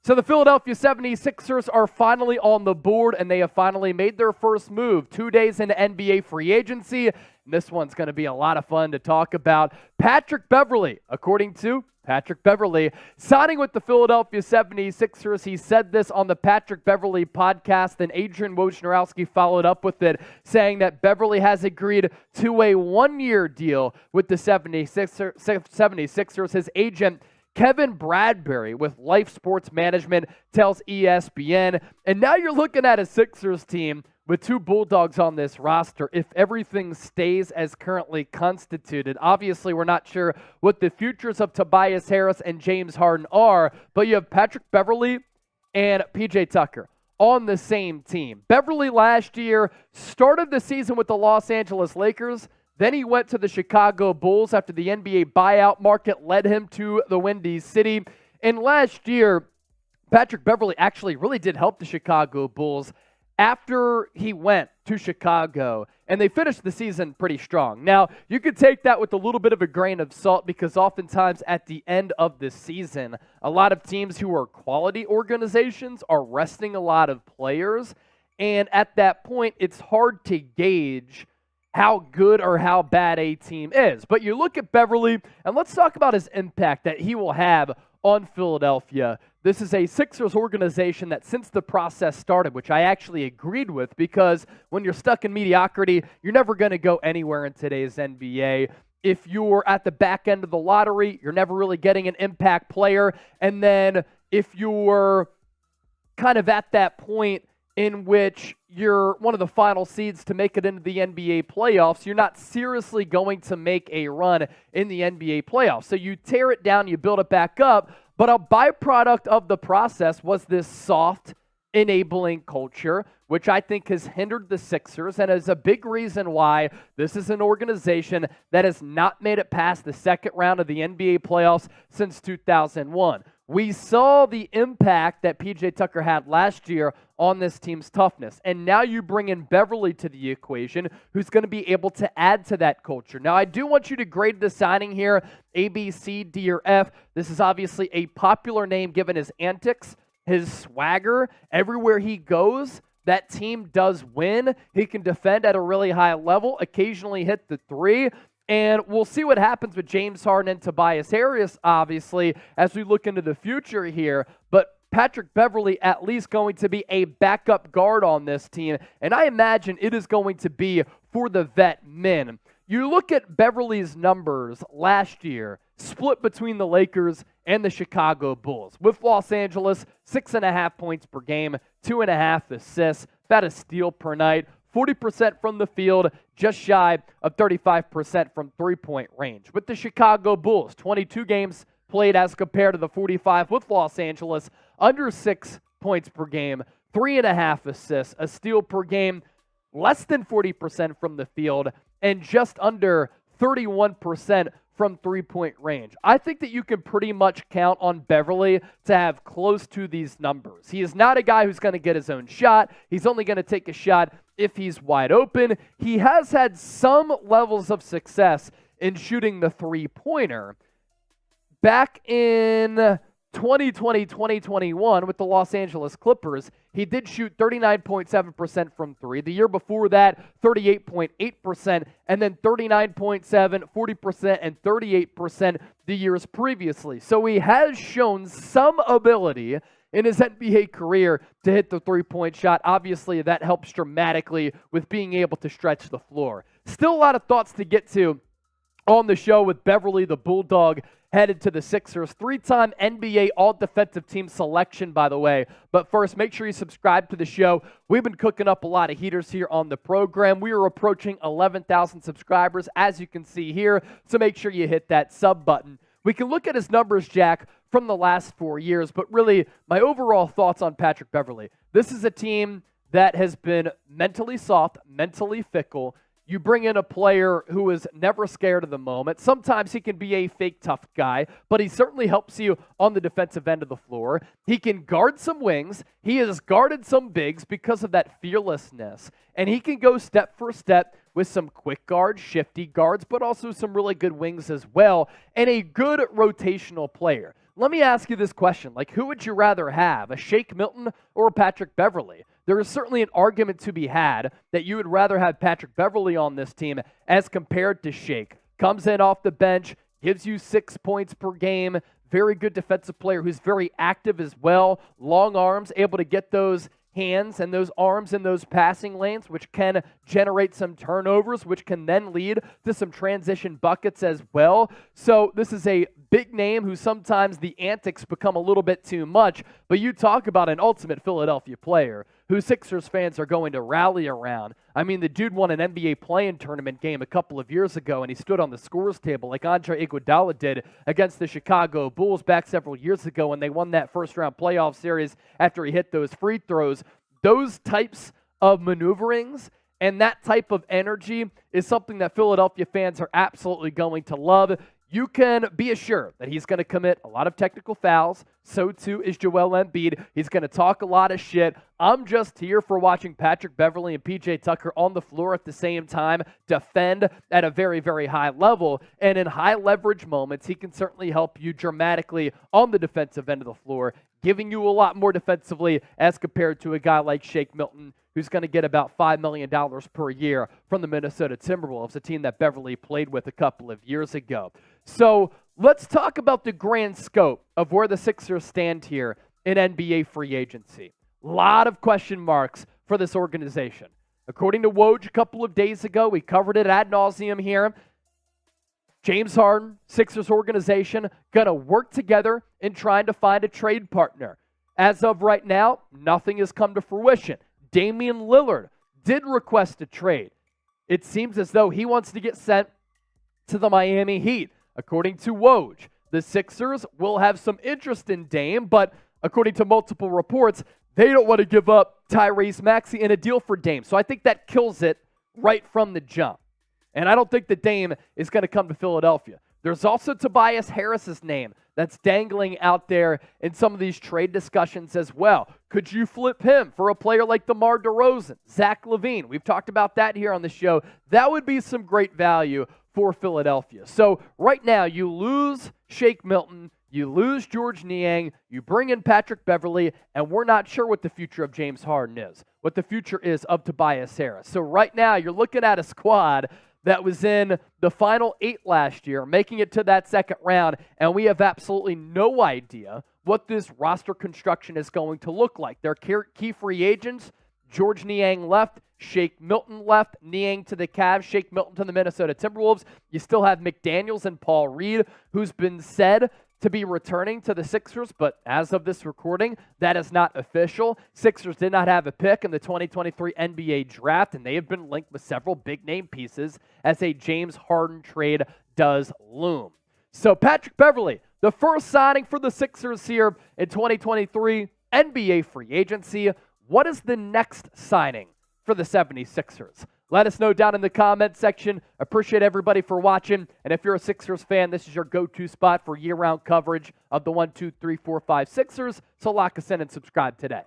So the Philadelphia 76ers are finally on the board, and they have finally made their first move 2 days into NBA free agency. And this one's going to be a lot of fun to talk about. Patrick Beverly, according to Patrick Beverly, signing with the Philadelphia 76ers. He said this on the Patrick Beverly podcast, and Adrian Wojnarowski followed up with it, saying that Beverly has agreed to a one-year deal with the 76ers. His agent, Kevin Bradbury with Life Sports Management, tells ESPN. And now you're looking at a Sixers team with two Bulldogs on this roster if everything stays as currently constituted. Obviously, we're not sure what the futures of Tobias Harris and James Harden are, but you have Patrick Beverly and PJ Tucker on the same team. Beverly last year started the season with the Los Angeles Lakers. Then he went to the Chicago Bulls after the NBA buyout market led him to the Windy City. And last year, Patrick Beverly actually really did help the Chicago Bulls after he went to Chicago, and they finished the season pretty strong. Now, you could take that with a little bit of a grain of salt because oftentimes at the end of the season, a lot of teams who are quality organizations are resting a lot of players, and at that point, it's hard to gauge how good or how bad a team is. But you look at Beverly, and let's talk about his impact that he will have on Philadelphia. This is a Sixers organization that since the process started, which I actually agreed with, because when you're stuck in mediocrity, you're never going to go anywhere in today's NBA. If you're at the back end of the lottery, you're never really getting an impact player. And then if you're kind of at that point in which you're one of the final seeds to make it into the NBA playoffs, you're not seriously going to make a run in the NBA playoffs. So you tear it down, you build it back up, but a byproduct of the process was this soft, enabling culture, which I think has hindered the Sixers and is a big reason why this is an organization that has not made it past the second round of the NBA playoffs since 2001. We saw the impact that PJ Tucker had last year on this team's toughness. And now you bring in Beverly to the equation, who's going to be able to add to that culture. Now, I do want you to grade the signing here, A, B, C, D, or F. This is obviously a popular name given his antics, his swagger. Everywhere he goes, that team does win. He can defend at a really high level, occasionally hit the three. And we'll see what happens with James Harden and Tobias Harris, obviously, as we look into the future here. But Patrick Beverly at least going to be a backup guard on this team. And I imagine it is going to be for the vet men. You look at Beverly's numbers last year, split between the Lakers and the Chicago Bulls. With Los Angeles, 6.5 points per game, 2.5 assists, about a steal per night. 40% from the field, just shy of 35% from three-point range. With the Chicago Bulls, 22 games played as compared to the 45 with Los Angeles, under 6 points per game, 3.5 assists, a steal per game, less than 40% from the field, and just under 31% from three-point range. I think that you can pretty much count on Beverly to have close to these numbers. He is not a guy who's going to get his own shot. He's only going to take a shot if he's wide open. He has had some levels of success in shooting the three-pointer. Back in 2020-2021 with the Los Angeles Clippers, he did shoot 39.7% from three. The year before that, 38.8%, and then 39.7%, 40%, and 38% the years previously. So he has shown some ability in his NBA career to hit the three-point shot. Obviously, that helps dramatically with being able to stretch the floor. Still a lot of thoughts to get to on the show with Beverly, the Bulldog, headed to the Sixers. Three-time NBA All-Defensive Team selection, by the way. But first, make sure you subscribe to the show. We've been cooking up a lot of heaters here on the program. We are approaching 11,000 subscribers, as you can see here, so make sure you hit that sub button. We can look at his numbers, Jack, from the last 4 years, but really, my overall thoughts on Patrick Beverly. This is a team that has been mentally soft, mentally fickle. You bring in a player who is never scared of the moment. Sometimes he can be a fake tough guy, but he certainly helps you on the defensive end of the floor. He can guard some wings. He has guarded some bigs because of that fearlessness. And he can go step for step with some quick guards, shifty guards, but also some really good wings as well, and a good rotational player. let me ask you this question. Like, who would you rather have, a Shake Milton or a Patrick Beverly? There is certainly an argument to be had that you would rather have Patrick Beverly on this team as compared to Shake. Comes in off the bench, gives you 6 points per game, very good defensive player who's very active as well, long arms, able to get those hands and those arms in those passing lanes, which can generate some turnovers, which can then lead to some transition buckets as well. So this is a big name who sometimes the antics become a little bit too much, but you talk about an ultimate Philadelphia player who Sixers fans are going to rally around. I mean, the dude won an NBA play-in tournament game a couple of years ago, and he stood on the scores table like Andre Iguodala did against the Chicago Bulls back several years ago when they won that first-round playoff series after he hit those free throws. Those types of maneuverings and that type of energy is something that Philadelphia fans are absolutely going to love. You can be assured that he's going to commit a lot of technical fouls. So too is Joel Embiid. He's going to talk a lot of shit. I'm just here for watching Patrick Beverly and PJ Tucker on the floor at the same time defend at a very, very high level. And in high leverage moments, he can certainly help you dramatically on the defensive end of the floor, giving you a lot more defensively as compared to a guy like Shake Milton, who's going to get about $5 million per year from the Minnesota Timberwolves, a team that Beverly played with a couple of years ago. So let's talk about the grand scope of where the Sixers stand here in NBA free agency. A lot of question marks for this organization. According to Woj a couple of days ago, we covered it ad nauseum here. James Harden, Sixers organization, going to work together in trying to find a trade partner. As of right now, nothing has come to fruition. Damian Lillard did request a trade. It seems as though he wants to get sent to the Miami Heat. According to Woj, the Sixers will have some interest in Dame, but according to multiple reports, they don't want to give up Tyrese Maxey in a deal for Dame. So I think that kills it right from the jump. And I don't think that Dame is going to come to Philadelphia. There's also Tobias Harris's name that's dangling out there in some of these trade discussions as well. Could you flip him for a player like DeMar DeRozan, Zach LaVine? We've talked about that here on the show. That would be some great value for Philadelphia. So right now, you lose Shake Milton, you lose George Niang, you bring in Patrick Beverly, and we're not sure what the future of James Harden is, what the future is of Tobias Harris. So right now, you're looking at a squad that was in the final 8 last year, making it to that second round, and we have absolutely no idea what this roster construction is going to look like. Their key free agents, George Niang left, Shake Milton left, Niang to the Cavs, Shake Milton to the Minnesota Timberwolves. You still have McDaniels and Paul Reed, who's been said to be returning to the Sixers, but as of this recording, that is not official. Sixers did not have a pick in the 2023 NBA draft, and they have been linked with several big-name pieces as a James Harden trade does loom. So Patrick Beverly, the first signing for the Sixers here in 2023 NBA free agency. What is the next signing for the 76ers? Let us know down in the comment section. Appreciate everybody for watching. And if you're a Sixers fan, this is your go-to spot for year-round coverage of the 1, 2, 3, 4, 5 Sixers. So lock us in and subscribe today.